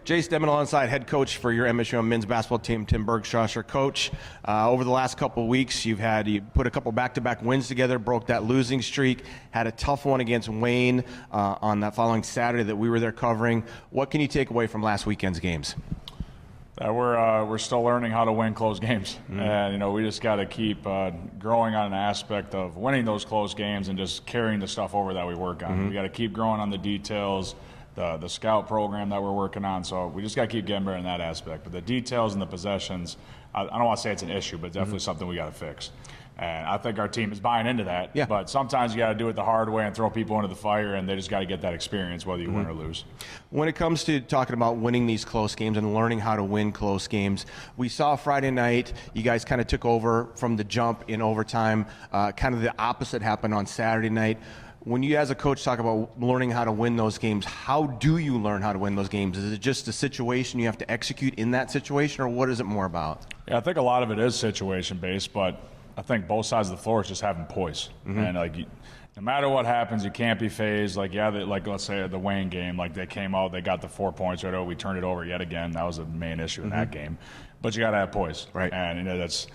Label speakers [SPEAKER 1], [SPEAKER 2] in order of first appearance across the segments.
[SPEAKER 1] Jace Denman alongside head coach for your MSU men's basketball team, Tim Bergstraser. Coach, over the last couple of weeks, you put a couple back-to-back wins together, broke that losing streak, had a tough one against Wayne on that following Saturday that we were there covering. What can you take away from last weekend's games?
[SPEAKER 2] We're still learning how to win close games, and we just got to keep growing on an aspect of winning those close games and just carrying the stuff over that we work on. We got to keep growing on the details, the scout program that we're working on. So we just got to keep getting better in that aspect. But the details and the possessions, I don't want to say it's an issue, but definitely something we got to fix. And I think our team is buying into that.
[SPEAKER 1] Yeah.
[SPEAKER 2] But sometimes you got to do it the hard way and throw people into the fire, and they just got to get that experience whether you win or lose.
[SPEAKER 1] When it comes to talking about winning these close games and learning how to win close games, we saw Friday night, you guys kind of took over from the jump in overtime. Kind of the opposite happened on Saturday night. When you as a coach talk about learning how to win those games, how do you learn how to win those games? Is it just a situation you have to execute in that situation, or what is it more about?
[SPEAKER 2] Yeah, I think a lot of it is situation-based, but I think both sides of the floor is just having poise. And no matter what happens, you can't be phased. Let's say the Wayne game, they came out, they got the 4 points right over, we turned it over yet again. That was the main issue in that game. But you got to have poise,
[SPEAKER 1] right?
[SPEAKER 2] And that's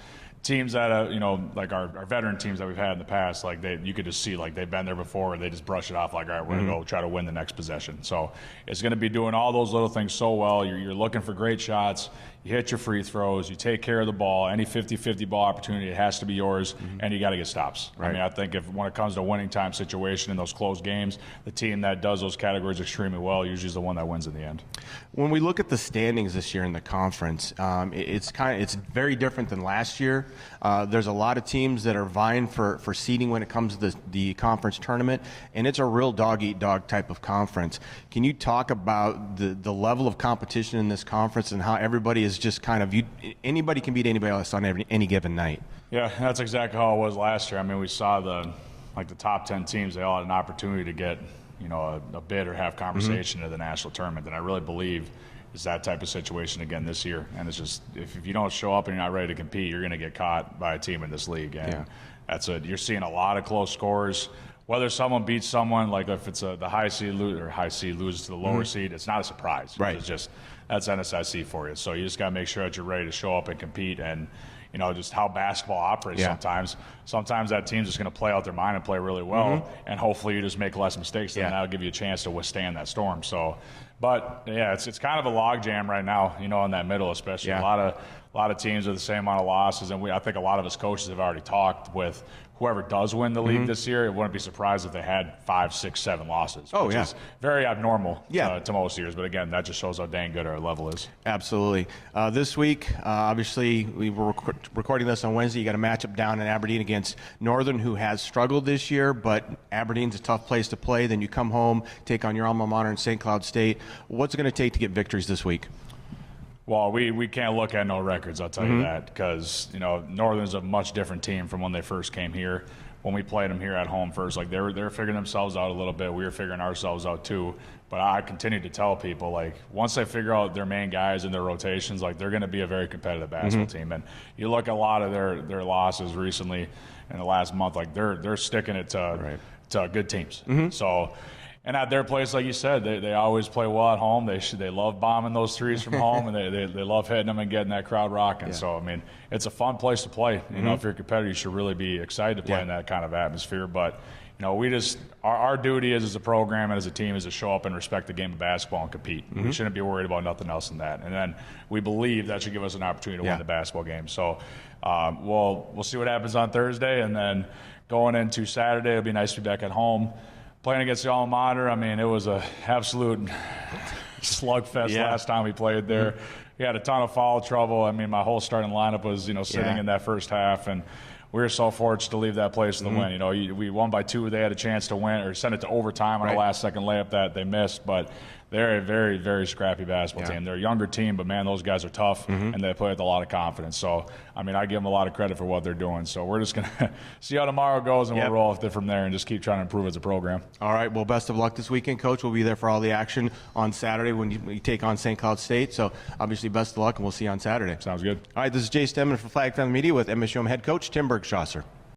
[SPEAKER 2] teams that like our veteran teams that we've had in the past. You could just see they've been there before. They just brush it off. All right, we're gonna go try to win the next possession. So it's gonna be doing all those little things so well. You're looking for great shots. You hit your free throws. You take care of the ball. Any 50-50 ball opportunity, it has to be yours, and you got to get stops.
[SPEAKER 1] Right.
[SPEAKER 2] I think when it comes to a winning time situation in those close games, the team that does those categories extremely well usually is the one that wins in the end.
[SPEAKER 1] When we look at the standings this year in the conference, it's very different than last year. There's a lot of teams that are vying for seeding when it comes to the conference tournament, and it's a real dog-eat-dog type of conference. Can you talk about the level of competition in this conference and how everybody is just anybody can beat anybody else on any given night?
[SPEAKER 2] Yeah, that's exactly how it was last year. We saw the top 10 teams, they all had an opportunity to get a bid or have conversation at the national tournament, and I really believe it's that type of situation again this year. And it's just, if you don't show up and you're not ready to compete, you're going to get caught by a team in this league. And you're seeing a lot of close scores. Whether someone beats someone, if it's the high seed loses to the lower seed, it's not a surprise.
[SPEAKER 1] Right.
[SPEAKER 2] It's just, that's NSIC for you. So you just got to make sure that you're ready to show up and compete. And just how basketball operates sometimes. Sometimes that team's just going to play out their mind and play really well, and hopefully you just make less mistakes, and that'll give you a chance to withstand that storm. So, but it's kind of a logjam right now, in that middle especially. A lot of teams with the same amount of losses, and I think a lot of us coaches have already talked with whoever does win the league this year. It wouldn't be surprised if they had 5, 6, 7 losses, which is very abnormal to most years. But again, that just shows how dang good our level is.
[SPEAKER 1] Absolutely. This week, obviously, we were recording this on Wednesday. You got a matchup down in Aberdeen against Northern, who has struggled this year, but Aberdeen's a tough place to play. Then you come home, take on your alma mater in St. Cloud State. What's it going to take to get victories this week?
[SPEAKER 2] Well, we can't look at no records, I'll tell you that, because Northern's a much different team from when they first came here. When we played them here at home first, they were figuring themselves out a little bit. We were figuring ourselves out too. But I continue to tell people, once they figure out their main guys and their rotations, they're going to be a very competitive basketball team. And you look at a lot of their losses recently in the last month, they're sticking it to good teams. So. And at their place, like you said, they always play well at home. They love bombing those threes from home, and they love hitting them and getting that crowd rocking. Yeah. So, it's a fun place to play. If you're a competitor, you should really be excited to play in that kind of atmosphere. But, our duty as a program and as a team is to show up and respect the game of basketball and compete. We shouldn't be worried about nothing else than that. And then we believe that should give us an opportunity to win the basketball game. So, we'll see what happens on Thursday. And then going into Saturday, it'll be nice to be back at home. Playing against the alma mater, it was an absolute slugfest last time we played there. We had a ton of foul trouble. My whole starting lineup was, sitting in that first half, and we were so fortunate to leave that place with the win. We won by 2. They had a chance to win or send it to overtime on a last-second layup that they missed, but they're a very, very scrappy basketball team. They're a younger team, but, man, those guys are tough, and they play with a lot of confidence. So, I give them a lot of credit for what they're doing. So we're just going to see how tomorrow goes, and we'll roll with it from there and just keep trying to improve as a program. All
[SPEAKER 1] right. Well, best of luck this weekend, Coach. We'll be there for all the action on Saturday when you take on St. Cloud State. So, obviously, best of luck, and we'll see you on Saturday.
[SPEAKER 2] Sounds good.
[SPEAKER 1] All right, this is Jace Denman for Flag Family Media with MSU head coach Tim Bergstraser.